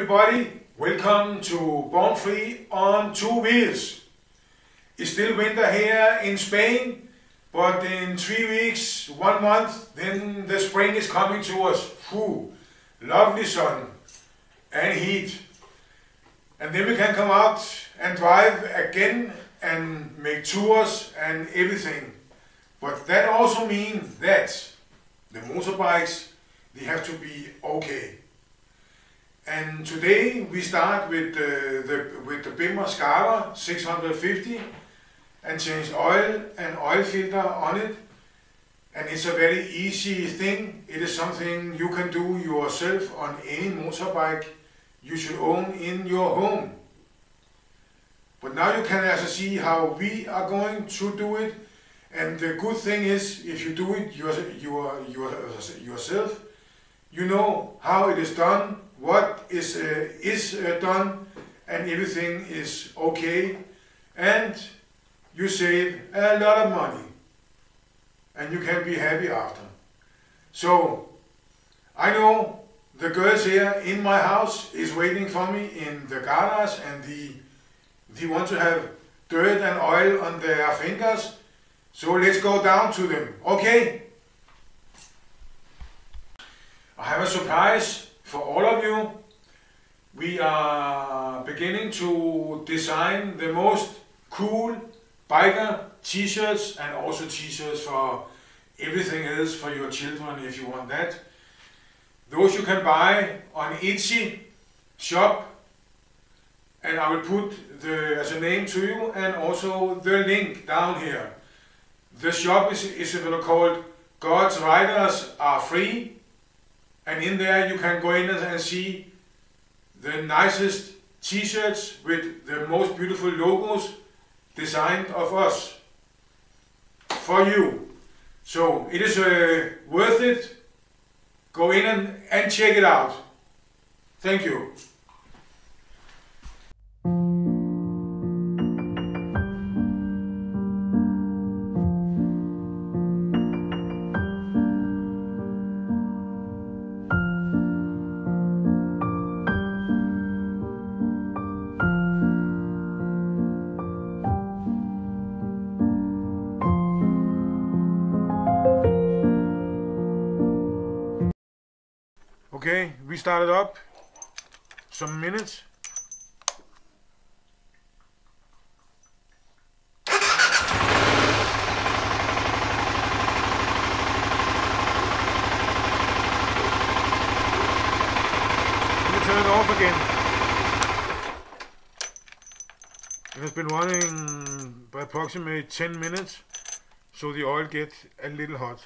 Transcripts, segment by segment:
everybody, welcome to Born Free on Two Wheels. It's still winter here in Spain, but in 3 weeks, 1 month, then the spring is coming to us. Whew, lovely sun and heat. And then we can come out and drive again and make tours and everything. But that also means that the motorbikes, they have to be okay. And today we start with the Bimmer Scarpa 650 and change oil and oil filter on it. And it's a very easy thing. It is something you can do yourself on any motorbike you should own in your home. But now you can also see how we are going to do it. And the good thing is, if you do it yourself, you know how it is done, what is done, and everything is okay, and you save a lot of money, and you can be happy after. So I know the girls here in my house is waiting for me in the garage, and they want to have dirt and oil on their fingers. So let's go down to them, okay? I have a surprise for all of you. We are beginning to design the most cool biker t-shirts and also t-shirts for everything else for your children if you want that. Those you can buy on Etsy shop, and I will put as a name to you and also the link down here. The shop is called God's Riders Are Free. And in there you can go in and see the nicest t-shirts with the most beautiful logos designed of us for you. So it is worth it. Go in and check it out. Thank you. Okay, we started up some minutes. Let me turn it off again. It has been running by approximately 10 minutes, so the oil gets a little hot.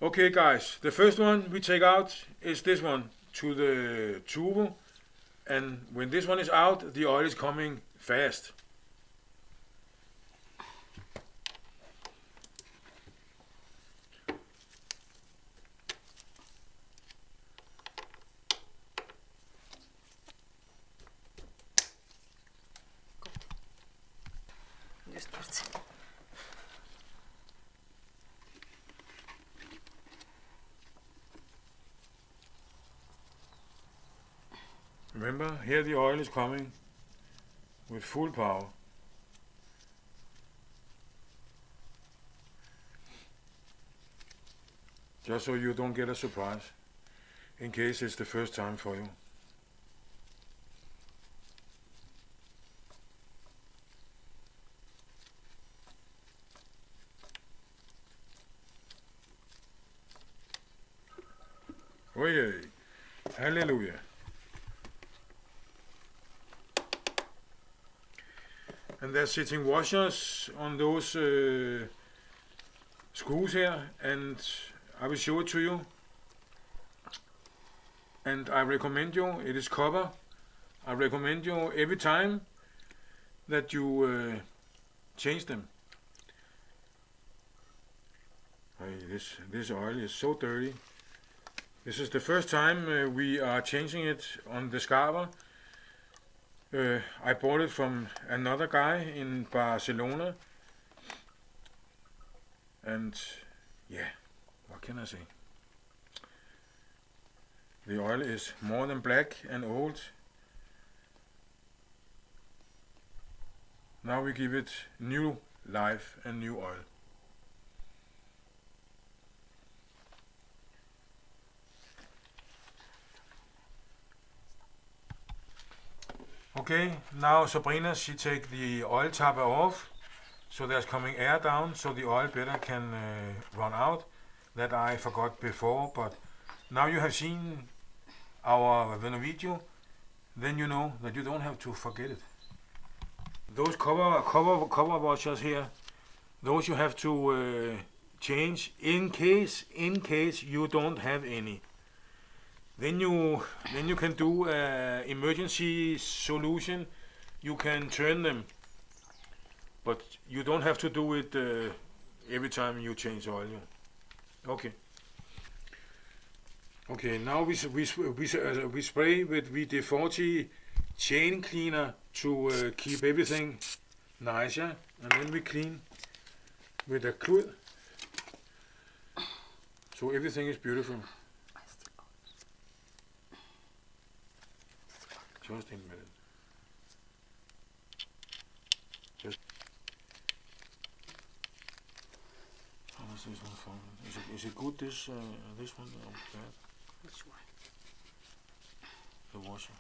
Okay guys, the first one we take out is this one to the turbo, and when this one is out, the oil is coming fast. Remember, here the oil is coming with full power. Just so you don't get a surprise, in case it's the first time for you. Oh yeah, hallelujah. And there's sitting washers on those screws here, and I will show it to you. And I recommend you, it is copper, I recommend you every time that you change them. This oil is so dirty. This is the first time we are changing it on the Scarpa. I bought it from another guy in Barcelona, and yeah, what can I say? The oil is more than black and old. Now we give it new life and new oil. Okay, now Sabrina, she take the oil tapper off, so there's coming air down, so the oil better can run out. That I forgot before, but now you have seen our video, then you know that you don't have to forget it. Those cover washers here, those you have to change in case you don't have any. Then you can do an emergency solution. You can turn them, but you don't have to do it every time you change oil. Okay. Okay. Now we spray with WD-40 chain cleaner to keep everything nice, yeah? And then we clean with a klud, so everything is beautiful. Just a minute. Just. How is this one from? Is it good? This one or bad? Which one? The washer.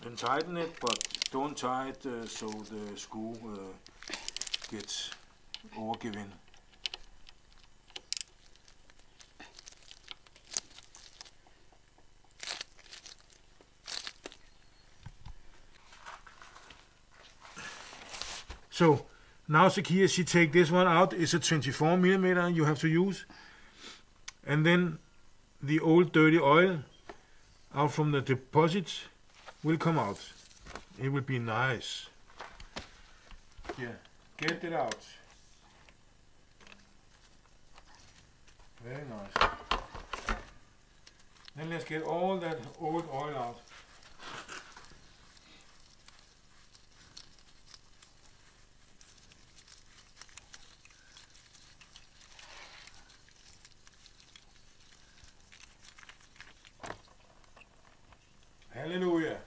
And tighten it, but don't tie it so the screw gets overgiven. So now Zakia, she take this one out. It's a 24 millimeter you have to use, and then the old dirty oil out from the deposit will come out. It will be nice. Yeah, get it out. Very nice. Then let's get all that old oil out. Hallelujah.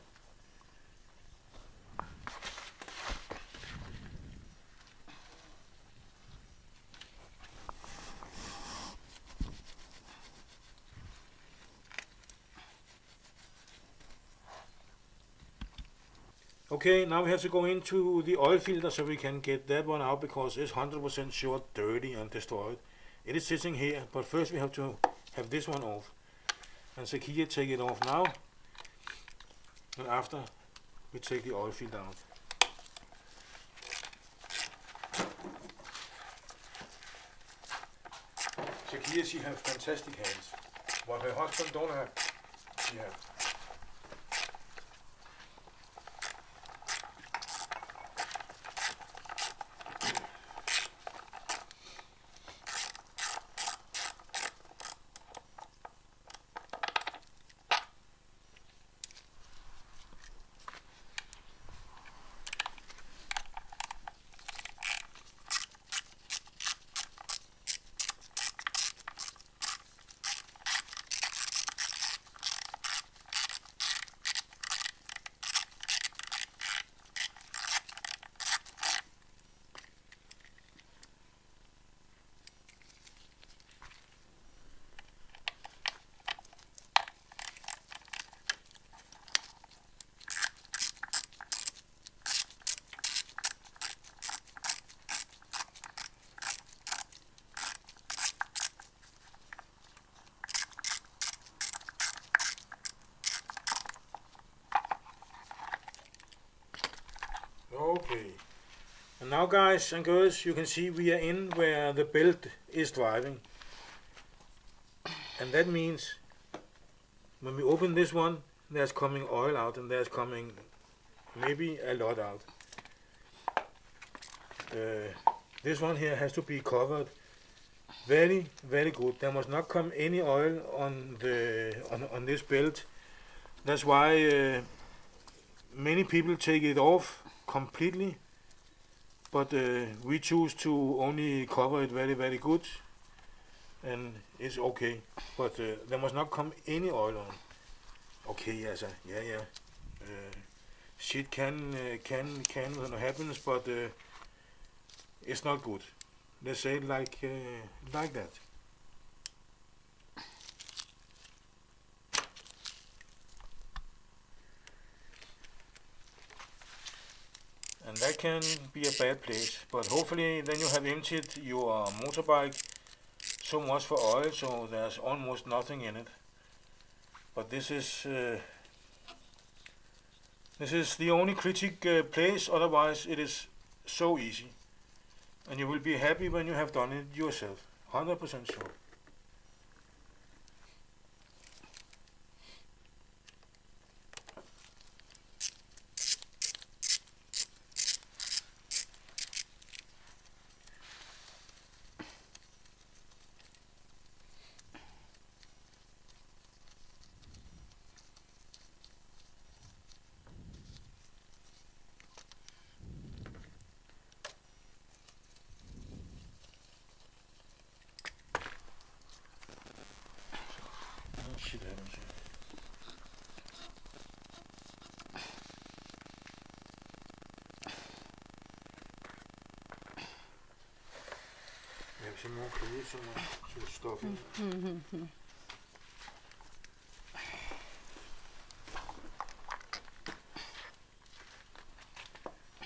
Okay, now we have to go into the oil filter so we can get that one out, because it's 100% sure dirty and destroyed. It is sitting here, but first we have to have this one off. And Zakia take it off now, and after we take the oil filter out. Zakia, she have fantastic hands. What her husband don't have, she have. Okay, And now guys and girls, you can see we are in where the belt is driving. And that means when we open this one, there's coming oil out and there's coming maybe a lot out. This one here has to be covered very good. There must not come any oil on this belt. That's why many people take it off completely, but we choose to only cover it very good, and it's okay. But there must not come any oil on. Okay, yes, yeah. Shit can when it happens, but it's not good. Let's say it like that. And that can be a bad place, but hopefully then you have emptied your motorbike so much for oil, so there's almost nothing in it. But this is the only critic place, otherwise it is so easy. And you will be happy when you have done it yourself, 100% sure. Shit happens here. We have some more clothes to stuff in.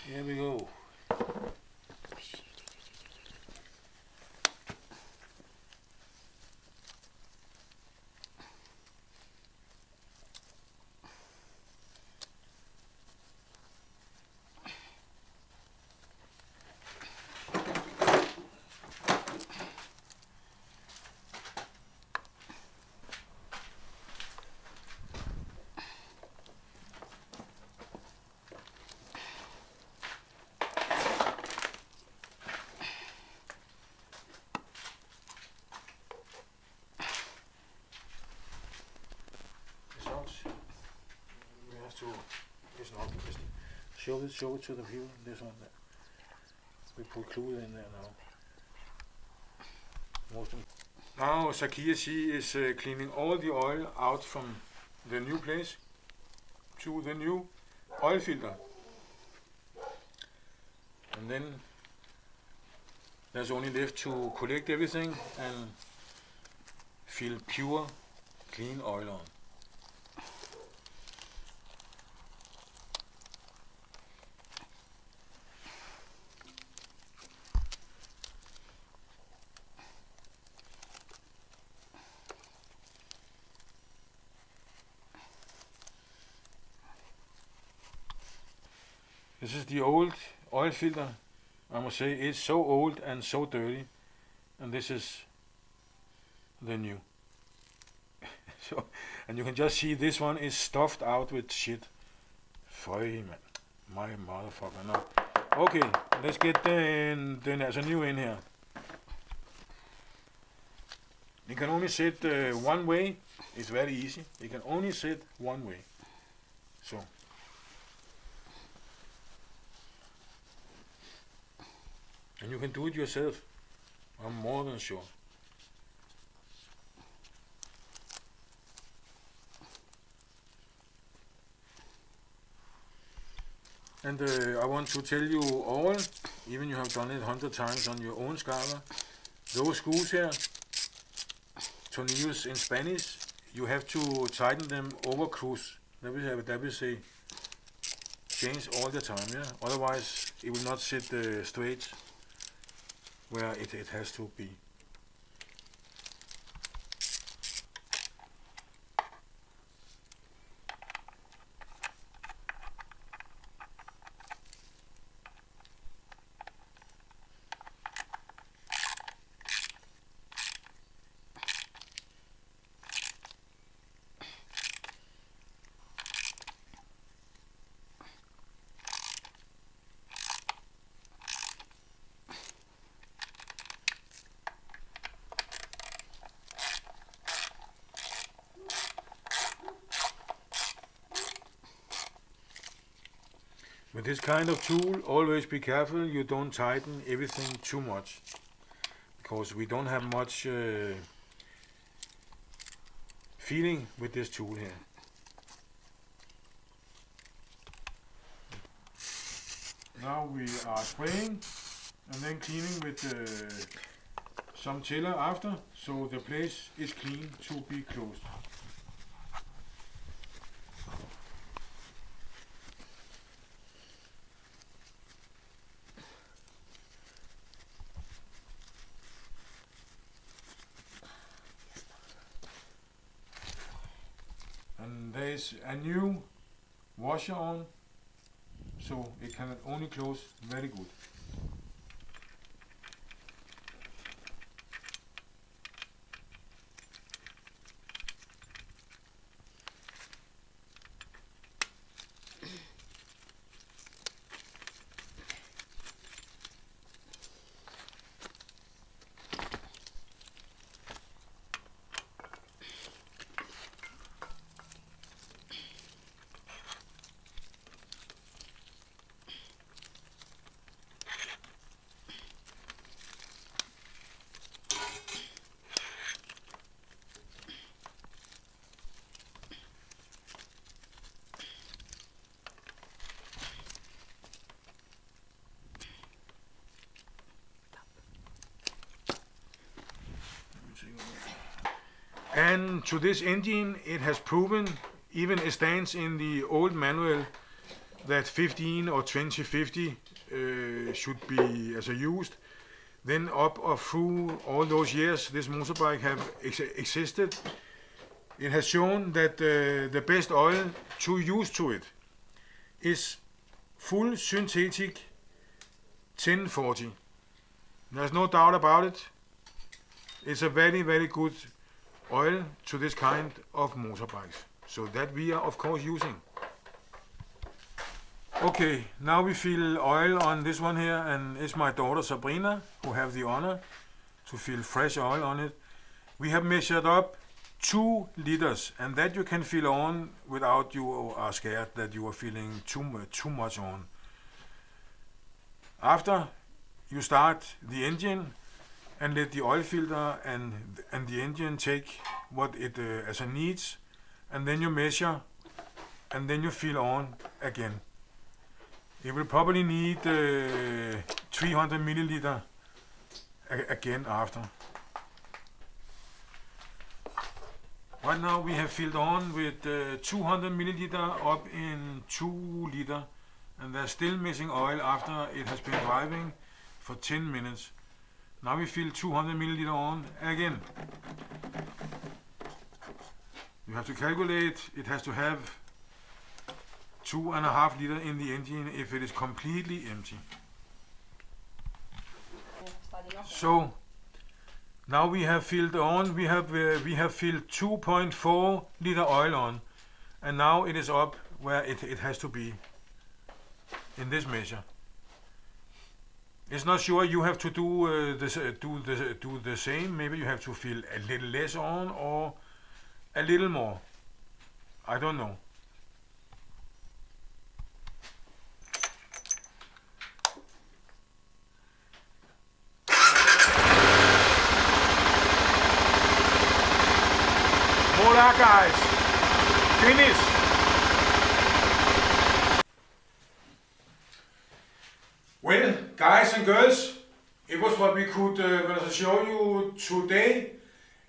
Here we go. It's not show it to the people. This one there. We put clues in there now. Now Zakia, she is cleaning all the oil out from the new place to the new oil filter. And then there's only left to collect everything and fill pure clean oil on. This is the old oil filter. I must say it's so old and so dirty, and this is the new. So, and you can just see this one is stuffed out with shit. Føj, man. My motherfucker. No. Okay, let's get there's a new in here. You can only sit one way. It's very easy. You can only sit one way. So. And you can do it yourself. I'm more than sure. And I want to tell you all, even you have done it 100 times on your own Scarver, those screws here, tornillos in Spanish, you have to tighten them over cruise. That will say change all the time, yeah. Otherwise it will not sit straight where it has to be. With this kind of tool, always be careful you don't tighten everything too much, because we don't have much feeling with this tool here. Now we are spraying and then cleaning with some tiller after, so the place is clean to be closed. And there is a new washer on, so it can only close very good. And to this engine, it has proven, even it stands in the old manual, that 15 or 2050 should be used. Then up or through all those years this motorbike have existed, it has shown that the best oil to use to it is full synthetic 1040. There's no doubt about it. It's a very, very good oil to this kind of motorbikes, so that we are of course using. Okay, now we fill oil on this one here, and it's my daughter Sabrina who have the honor to fill fresh oil on it. We have measured up 2 liters, and that you can fill on without you are scared that you are filling too much on. After you start the engine and let the oil filter and the engine take what it needs, and then you measure and then you fill on again. It will probably need 300 milliliter again after. Right now we have filled on with 200 milliliter up in 2 liter, and there's still missing oil after it has been driving for 10 minutes. Now we fill 200 milliliter on again. You have to calculate, it has to have 2.5 liter in the engine if it is completely empty. So now we have filled on, we have filled 2.4 liter oil on, and now it is up where it has to be in this measure. It's not sure, you have to do the same. Maybe you have to fill a little less on or a little more. I don't know. More that, guys. Finish. Well, guys and girls, it was what we could show you today.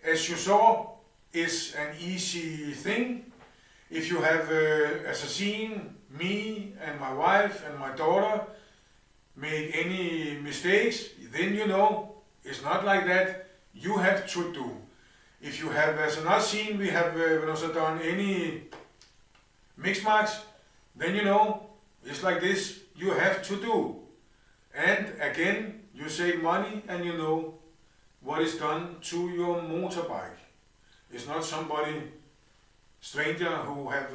As you saw, it's an easy thing. If you have, as seen, me and my wife and my daughter made any mistakes, then you know it's not like that. You have to do. If you have, as not seen, we have done any mix marks, then you know it's like this. You have to do. And again, you save money and you know what is done to your motorbike. It's not somebody stranger who have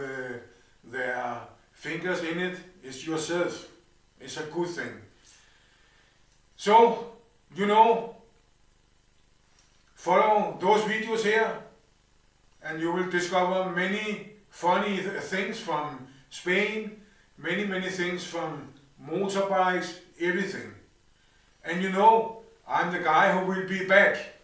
their fingers in it. It's yourself. It's a good thing. So, you know, follow those videos here and you will discover many funny things from Spain many things from motorbikes, everything. And you know, I'm the guy who will be back.